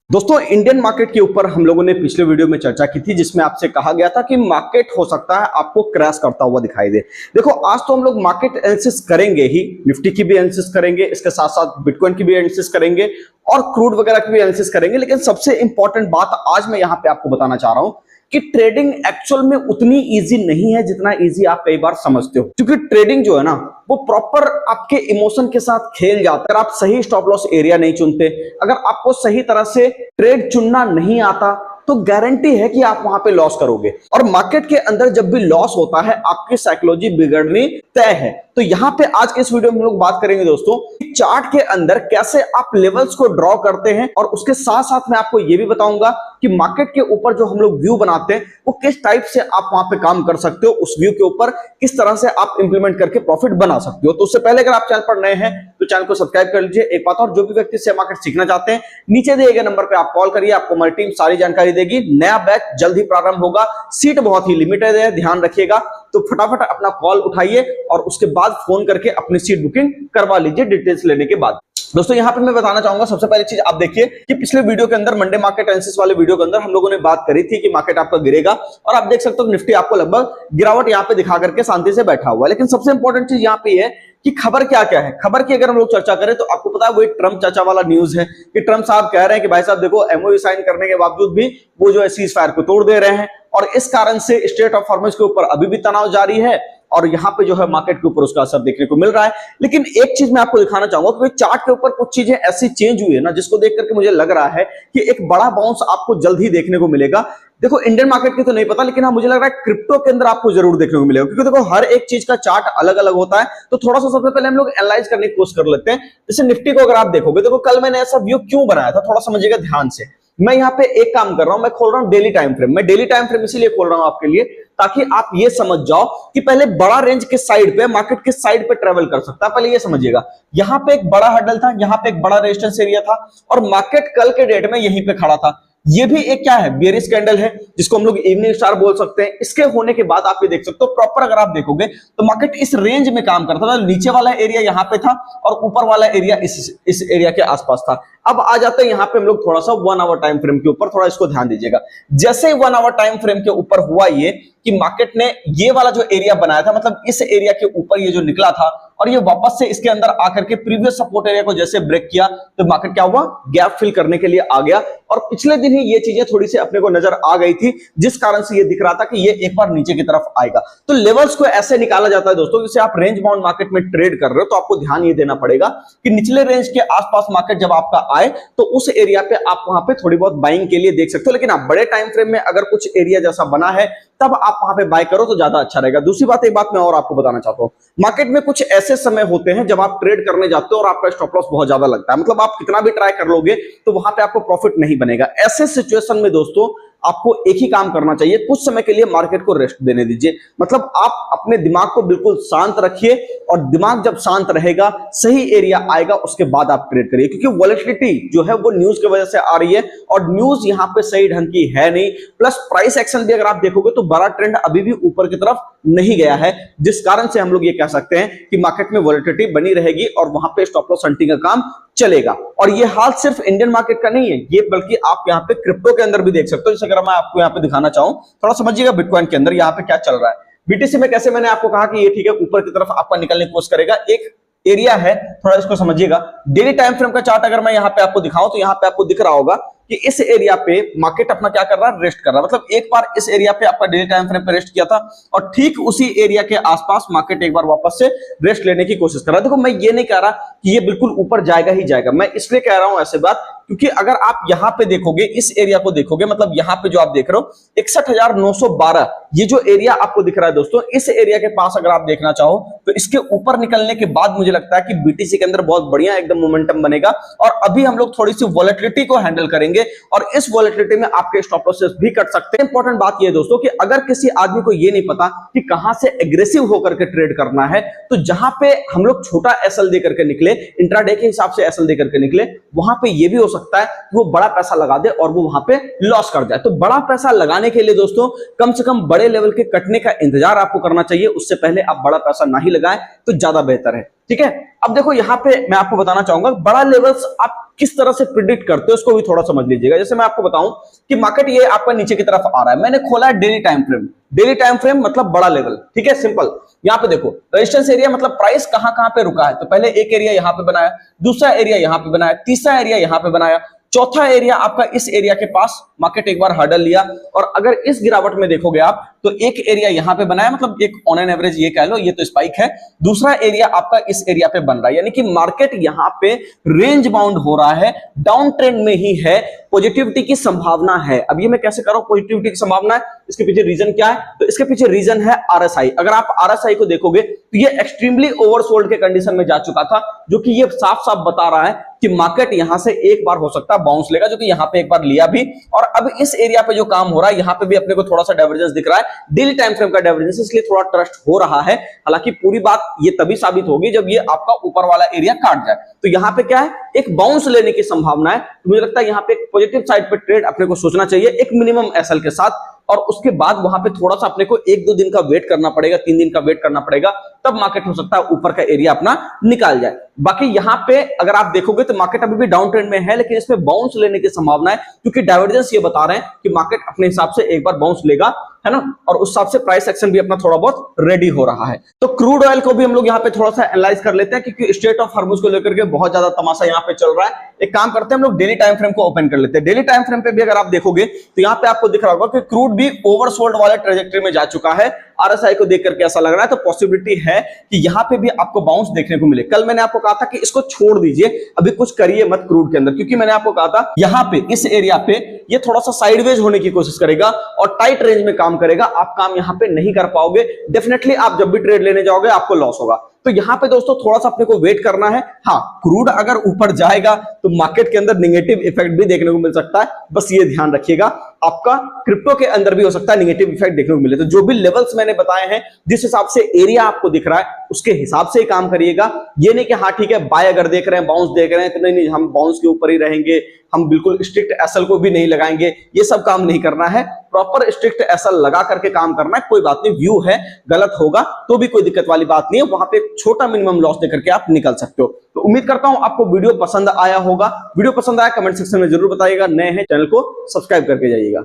दोस्तों Indian market के ऊपर हम लोगों ने पिछले वीडियो में चर्चा की थी जिसमें आपसे कहा गया था कि मार्केट हो सकता है आपको क्रैश करता हुआ दिखाई दे। देखो आज तो हम लोग मार्केट एनालिसिस करेंगे ही, निफ्टी की भी एनालिसिस करेंगे, इसके साथ साथ बिटकॉइन की भी एनालिसिस करेंगे और क्रूड वगैरह की भी एनालिसिस करेंगे। लेकिन सबसे इंपॉर्टेंट बात आज मैं यहाँ पे आपको बताना चाह रहा हूं कि ट्रेडिंग एक्चुअल में उतनी इजी नहीं है जितना इजी आप कई बार समझते हो, क्योंकि ट्रेडिंग जो है ना वो प्रॉपर आपके इमोशन के साथ खेल जाता है। अगर आप सही स्टॉप लॉस एरिया नहीं चुनते, अगर आपको सही तरह से ट्रेड चुनना नहीं आता तो गारंटी है कि आप वहां पे लॉस करोगे। और मार्केट के अंदर जब भी लॉस होता है आपकी साइकोलॉजी बिगड़नी तय है। तो यहां पे आज के इस वीडियो में हम लोग बात करेंगे दोस्तों चार्ट के अंदर कैसे आप लेवल्स को ड्रॉ करते हैं, और उसके साथ साथ मैं आपको यह भी बताऊंगा कि मार्केट के ऊपर जो हम लोग व्यू बनाते हैं वो किस टाइप से आप वहां पे काम कर सकते हो, उस व्यू के ऊपर किस तरह से आप इंप्लीमेंट करके प्रॉफिट बना सकते हो। तो उससे पहले अगर आप चैनल पर नए हैं तो चैनल को सब्सक्राइब कर लीजिए। एक बात और, जो भी व्यक्ति शेयर मार्केट सीखना चाहते हैं नीचे दिए गए नंबर पे आप कॉल करिए, आपको हमारी टीम सारी जानकारी देगी। नया बैच जल्द ही प्रारंभ होगा, सीट बहुत ही लिमिटेड है, ध्यान रखिएगा। तो फटाफट अपना कॉल उठाइए और उसके बाद फोन करके अपनी सीट बुकिंग करवा लीजिए डिटेल्स लेने के बाद। दोस्तों यहां पे मैं बताना चाहूंगा सबसे पहली चीज आप देखिए कि पिछले वीडियो के अंदर मंडे मार्केट एनालिसिस वाले वीडियो के अंदर हम लोगों ने बात करी थी कि मार्केट आपका गिरेगा, और आप देख सकते हो निफ्टी आपको लगभग गिरावट यहां पे दिखा करके शांति से बैठा हुआ है। लेकिन सबसे इंपॉर्टेंट चीज यहां पे है कि खबर क्या क्या है। खबर की अगर हम लोग चर्चा करें तो आपको पता है वही ट्रंप चाचा वाला न्यूज है कि ट्रंप साहब कह रहे हैं कि भाई साहब देखो एमओयू साइन करने के बावजूद भी वो जो है सीज फायर को तोड़ दे रहे हैं, और इस कारण से स्ट्रेट ऑफ हॉर्मुज के ऊपर अभी भी तनाव जारी है और यहां पे जो है मार्केट के ऊपर उसका असर देखने को मिल रहा है। लेकिन एक चीज मैं आपको दिखाना चाहूंगा कि चार्ट के ऊपर कुछ चीजें ऐसी चेंज हुई है ना जिसको देख करके मुझे लग रहा है कि एक बड़ा बाउंस आपको जल्द ही देखने को मिलेगा। देखो इंडियन मार्केट की तो नहीं पता, लेकिन हाँ मुझे लग रहा है क्रिप्टो के अंदर आपको जरूर देखने को मिलेगा, क्योंकि देखो हर एक चीज का चार्ट अलग अलग होता है। तो थोड़ा सा सबसे पहले हम लोग एनालाइज करने की कोशिश कर लेते हैं। जैसे निफ्टी को अगर आप देखोगे, देखो कल मैंने ऐसा व्यू क्यों बनाया था थोड़ा समझिएगा ध्यान से। मैं यहाँ पे एक काम कर रहा हूं, मैं खोल रहा हूं डेली टाइम फ्रेम। मैं डेली टाइम फ्रेम इसीलिए खोल रहा हूं आपके लिए ताकि आप ये समझ जाओ कि पहले बड़ा रेंज के साइड पे मार्केट किस साइड पे ट्रेवल कर सकता है। पहले ये समझिएगा, यहां पे एक बड़ा हर्डल था, यहां पे एक बड़ा रेजिस्टेंस एरिया था, और मार्केट कल के डेट में यहीं पे खड़ा था। ये भी एक क्या है, बेयरिश कैंडल है जिसको हम लोग इवनिंग स्टार बोल सकते हैं। इसके होने के बाद आप ये देख सकते हो प्रॉपर अगर आप देखोगे तो मार्केट इस रेंज में काम करता था। नीचे वाला एरिया यहां पे था और ऊपर वाला एरिया इस एरिया के आसपास था। अब आ जाते हैं यहां पे हम लोग थोड़ा सा 1 आवर टाइम फ्रेम के ऊपर, थोड़ा इसको ध्यान दीजिएगा। जैसे 1 आवर टाइम फ्रेम के ऊपर हुआ ये कि मार्केट ने ये वाला जो एरिया बनाया था, मतलब इस एरिया के ऊपर ये जो निकला था और ये वापस से इसके अंदर आकर के प्रीवियस सपोर्ट एरिया को जैसे ब्रेक किया तो मार्केट क्या हुआ, गैप फिल करने के लिए आ गया। और पिछले दिन ही ये चीजें थोड़ी सी अपने को नजर आ गई थी, जिस कारण से ये दिख रहा था कि ये एक बार नीचे की तरफ आएगा। तो लेवल्स को ऐसे निकाला जाता है दोस्तों, जैसे आप रेंज बाउंड मार्केट में ट्रेड कर रहे हो तो आपको ध्यान ये देना पड़ेगा कि निचले रेंज के आसपास मार्केट जब आपका आए तो उस एरिया पे आप वहां पे थोड़ी बहुत बाइंग के लिए देख सकते हो। लेकिन आप बड़े टाइम फ्रेम में अगर कुछ एरिया जैसा बना है तब आप वहां पे बाय करो तो ज्यादा अच्छा रहेगा। दूसरी बात, एक बात मैं और आपको बताना चाहता हूं, मार्केट में कुछ ऐसे समय होते हैं जब आप ट्रेड करने जाते हो और आपका स्टॉप लॉस बहुत ज्यादा लगता है, मतलब आप कितना भी ट्राई कर लोगे तो वहां पे आपको प्रॉफिट नहीं बनेगा। ऐसे सिचुएशन में दोस्तों आपको एक ही काम करना चाहिए, कुछ समय के लिए मार्केट को रेस्ट देने दीजिए। मतलब आप अपने दिमाग को बिल्कुल शांत रखिए, और दिमाग जब शांत रहेगा सही एरिया आएगा उसके बाद आप ट्रेड करिए, क्योंकि वॉलेटिलिटी जो है वो न्यूज की वजह से आ रही है और न्यूज यहां पे सही ढंग की है नहीं। प्लस प्राइस एक्शन भी अगर आप देखोगे तो बड़ा ट्रेंड अभी भी ऊपर की तरफ नहीं गया है, जिस कारण से हम लोग ये कह सकते हैं कि मार्केट में वॉलेटिलिटी बनी रहेगी और वहां पे स्टॉप लॉस हंटिंग का काम चलेगा। और ये हाल सिर्फ इंडियन मार्केट का नहीं है, ये बल्कि आप यहाँ पे क्रिप्टो के अंदर भी देख सकते हो। जैसे अगर मैं आपको यहाँ पे दिखाना चाहूं, थोड़ा समझिएगा बिटकॉइन के अंदर यहाँ पे क्या चल रहा है। बीटीसी में कैसे मैंने आपको कहा कि ये ठीक है ऊपर की तरफ आपका निकलने की कोशिश करेगा, एक एरिया है, थोड़ा इसको समझिएगा। डेली टाइम फ्रेम का चार्ट अगर मैं यहाँ पे आपको दिखाऊं तो यहाँ पे आपको दिख रहा होगा कि इस एरिया पे मार्केट अपना क्या कर रहा है, रेस्ट कर रहा है। मतलब एक बार इस एरिया पे आपका डेली टाइम फ्रेम पे रेस्ट किया था और ठीक उसी एरिया के आसपास मार्केट एक बार वापस से रेस्ट लेने की कोशिश कर रहा है। देखो मैं ये नहीं कह रहा कि ये बिल्कुल ऊपर जाएगा ही जाएगा, मैं इसलिए कह रहा हूं ऐसे बात क्योंकि अगर आप यहां पे देखोगे, इस एरिया को देखोगे, मतलब यहां पे जो आप देख रहे हो 61,912 ये जो एरिया आपको दिख रहा है दोस्तों, इस एरिया के पास अगर आप देखना चाहो तो इसके ऊपर निकलने के बाद मुझे लगता है कि बीटीसी के अंदर बहुत बढ़िया एकदम मोमेंटम बनेगा। और अभी हम लोग थोड़ी सी वॉलेटिलिटी को हैंडल करेंगे और इस वॉलेटिलिटी में आपके स्टॉप लॉसेस भी कट सकते हैं। इंपॉर्टेंट बात यह दोस्तों कि अगर किसी आदमी को यह नहीं पता कि कहां से एग्रेसिव होकर के ट्रेड करना है, तो जहां पे हम लोग छोटा एसएल देकर के निकले, इंट्राडे के हिसाब से एसएल देकर के निकले, वहां पे यह भी हो सकता है कि वो बड़ा पैसा लगा दे और वो वहां पे लॉस कर जाए। तो बड़ा पैसा लगाने के लिए दोस्तों कम से कम बड़े लेवल के कटने का इंतजार आपको करना चाहिए, उससे पहले आप बड़ा पैसा ना ही लगाएं तो ज्यादा बेहतर है। ठीक है। अब देखो यहाँ पे मैं आपको बताना चाहूंगा बड़ा लेवल्स आप किस तरह से प्रिडिक्ट करते हो उसको भी थोड़ा समझ लीजिएगा। जैसे मैं आपको बताऊं कि मार्केट ये आपका नीचे की तरफ आ रहा है, मैंने खोला है daily time frame. Daily time frame मतलब बड़ा लेवल, ठीक है, सिंपल। यहाँ पे देखो रेजिस्टेंस एरिया मतलब प्राइस कहां कहां पे रुका है, तो पहले एक एरिया यहाँ पे बनाया, दूसरा एरिया यहाँ पे बनाया, तीसरा एरिया यहाँ पे बनाया, चौथा एरिया आपका इस एरिया के पास मार्केट एक बार हर्डल लिया। और अगर इस गिरावट में देखोगे आप तो एक एरिया यहां पे बनाया, मतलब एक ऑन एन एवरेज ये कह लो, ये तो स्पाइक है। दूसरा एरिया आपका इस एरिया पे बन रहा है, यानी कि मार्केट यहां पे रेंज बाउंड हो रहा है, डाउन ट्रेंड में ही है, पॉजिटिविटी की संभावना है। अब ये मैं कैसे कर रहा हूं पॉजिटिविटी की संभावना है, इसके पीछे रीजन क्या है, तो इसके पीछे रीजन है आरएसआई। अगर आप आरएसआई को देखोगे तो ये एक्सट्रीमली ओवरसोल्ड के कंडीशन में जा चुका था, जो कि ये साफ साफ बता रहा है कि मार्केट यहां से एक बार हो सकता है बाउंस लेगा, जो कि यहां पे एक बार लिया भी। और अब इस एरिया पे जो काम हो रहा है, यहां पे भी अपने को थोड़ा सा डाइवर्जेंस दिख रहा है, डेली टाइम फ्रेम का डाइवर्जेंस, इसलिए थोड़ा ट्रस्ट हो रहा है। हालांकि पूरी बात ये तभी साबित होगी जब ये आपका ऊपर वाला एरिया काट जाए। तो यहां पे क्या है, एक बाउंस लेने की संभावना है। तो मुझे लगता है यहां पे एक पॉजिटिव साइड पे ट्रेड अपने को सोचना चाहिए, एक मिनिमम एसएल के साथ। और उसके बाद वहां पे थोड़ा सा अपने को 1-2 दिन का वेट करना पड़ेगा, 3 दिन का वेट करना पड़ेगा, तब मार्केट हो सकता है ऊपर का एरिया अपना निकाल जाए। बाकी यहां पे अगर आप देखोगे तो मार्केट अभी भी डाउन ट्रेंड में है, लेकिन इसमें बाउंस लेने की संभावना है, क्योंकि डाइवर्जेंस ये बता रहे हैं कि मार्केट अपने हिसाब से एक बार बाउंस लेगा, है ना। और उस हिसाब से प्राइस एक्शन भी अपना थोड़ा बहुत रेडी हो रहा है। तो क्रूड ऑयल को भी हम लोग यहाँ पे थोड़ा सा एनालाइज कर लेते हैं, क्योंकि स्ट्रेट ऑफ हॉर्मुज को लेकर के बहुत ज्यादा तमाशा यहाँ पे चल रहा है। एक काम करते हैं, हम लोग डेली टाइम फ्रेम को ओपन कर लेते हैं। डेली टाइम फ्रेम पे भी अगर आप देखोगे तो यहाँ पे आपको दिख रहा होगा कि क्रूड भी ओवरसोल्ड वाले ट्रेजेक्टरी में जा चुका है। आरएसआई को देख करके ऐसा लग रहा है, तो पॉसिबिलिटी है कि यहाँ पे भी आपको बाउंस देखने को मिले। कल मैंने आपको कहा था कि इसको छोड़ दीजिए, अभी कुछ करिए मत क्रूड के अंदर, क्योंकि मैंने आपको कहा था यहाँ पे इस एरिया पे ये थोड़ा सा साइडवेज होने की कोशिश करेगा और टाइट रेंज में काम करेगा। आप काम यहाँ पे नहीं कर पाओगे, डेफिनेटली आप जब भी ट्रेड लेने जाओगे आपको लॉस होगा। तो यहां पे दोस्तों थोड़ा सा अपने को वेट करना है। हाँ, क्रूड अगर ऊपर जाएगा तो मार्केट के अंदर नेगेटिव इफेक्ट भी देखने को मिल सकता है, बस ये ध्यान रखिएगा। आपका क्रिप्टो के अंदर भी हो सकता है नेगेटिव इफेक्ट देखने को मिले। तो जो भी लेवल्स मैंने बताए हैं, जिस हिसाब से एरिया आपको दिख रहा है, उसके हिसाब से ही काम करिएगा। ये नहीं कि हाँ ठीक है बाय अगर देख रहे हैं, बाउंस देख रहे हैं तो नहीं हम बाउंस के ऊपर ही रहेंगे, हम बिल्कुल स्ट्रिक्ट एसएल को भी नहीं लगाएंगे, ये सब काम नहीं करना है। प्रॉपर स्ट्रिक्ट एसएल लगा करके काम करना है। कोई बात नहीं, व्यू है, गलत होगा तो भी कोई दिक्कत वाली बात नहीं है, वहां पे छोटा मिनिमम लॉस देकर के आप निकल सकते हो। तो उम्मीद करता हूं आपको वीडियो पसंद आया होगा। वीडियो पसंद आया कमेंट सेक्शन में जरूर बताइएगा। नए हैं चैनल को सब्सक्राइब करके जाइएगा।